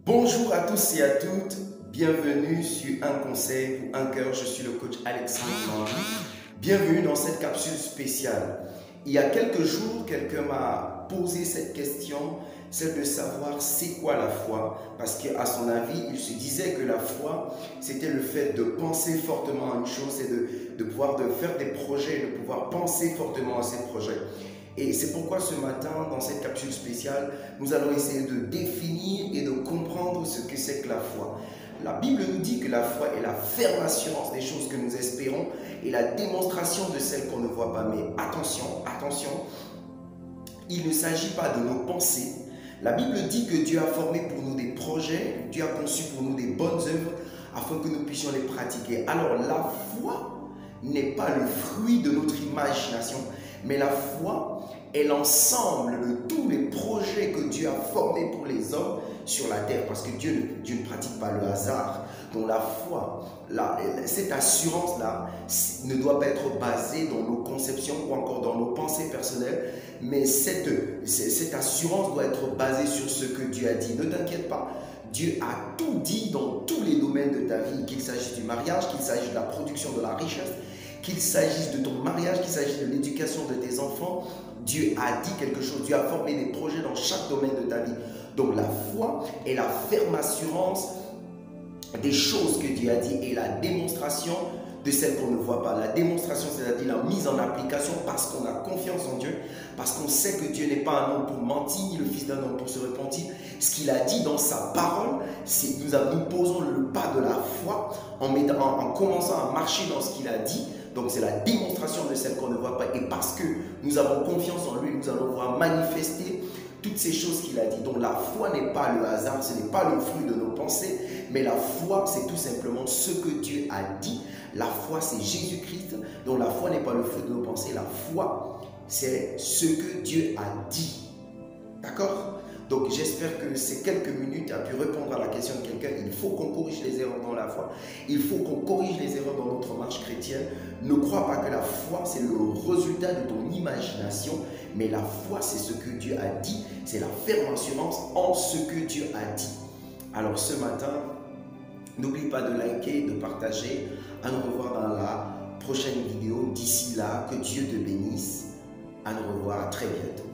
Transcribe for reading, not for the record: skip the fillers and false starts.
Bonjour à tous et à toutes, bienvenue sur Un Conseil pour un cœur, je suis le coach Alexandre Landry. Bienvenue dans cette capsule spéciale. Il y a quelques jours, quelqu'un m'a posé cette question, celle de savoir c'est quoi la foi, parce qu'à son avis, il se disait que la foi, c'était le fait de penser fortement à une chose et de pouvoir faire des projets, de pouvoir penser fortement à ces projets. Et c'est pourquoi ce matin, dans cette capsule spéciale, nous allons essayer de définir et de comprendre ce que c'est que la foi. La Bible nous dit que la foi est la ferme assurance des choses que nous espérons et la démonstration de celles qu'on ne voit pas. Mais attention, attention, il ne s'agit pas de nos pensées. La Bible dit que Dieu a formé pour nous des projets, Dieu a conçu pour nous des bonnes œuvres afin que nous puissions les pratiquer. Alors la foi n'est pas le fruit de notre imagination, mais la foi est l'ensemble de tous les projets que Dieu a formés pour les hommes sur la terre, parce que Dieu ne pratique pas le hasard. Donc la foi, cette assurance-là ne doit pas être basée dans nos conceptions ou encore dans nos pensées personnelles, mais cette assurance doit être basée sur ce que Dieu a dit. Ne t'inquiète pas, Dieu a tout dit dans tous les domaines de ta vie, qu'il s'agisse du mariage, qu'il s'agisse de la production de la richesse, qu'il s'agisse de ton mariage, qu'il s'agisse de l'éducation de tes enfants. Dieu a dit quelque chose, Dieu a formé des projets dans chaque domaine de ta vie. Donc la foi est la ferme assurance des choses que Dieu a dit et la démonstration de celles qu'on ne voit pas. La démonstration, c'est-à-dire la mise en application parce qu'on a confiance en Dieu, parce qu'on sait que Dieu n'est pas un homme pour mentir, ni le fils d'un homme pour se repentir. Ce qu'il a dit dans sa parole, c'est nous posons le pas de la foi en commençant à marcher dans ce qu'il a dit. Donc c'est la démonstration de celle qu'on ne voit pas. Et parce que nous avons confiance en lui, nous allons voir manifester toutes ces choses qu'il a dit. Donc la foi n'est pas le hasard, ce n'est pas le fruit de nos pensées, mais la foi c'est tout simplement ce que Dieu a dit. La foi c'est Jésus-Christ. Donc la foi n'est pas le fruit de nos pensées, la foi c'est ce que Dieu a dit. D'accord? Donc j'espère que ces quelques minutes ont pu répondre à la question de quelqu'un. Il faut qu'on corrige les erreurs dans la foi. Il faut qu'on corrige les erreurs dans notre marche chrétienne. Ne crois pas que la foi c'est le résultat de ton imagination, mais la foi c'est ce que Dieu a dit. C'est la ferme assurance en ce que Dieu a dit. Alors ce matin, n'oublie pas de liker, de partager. À nous revoir dans la prochaine vidéo. D'ici là, que Dieu te bénisse. À nous revoir, à très bientôt.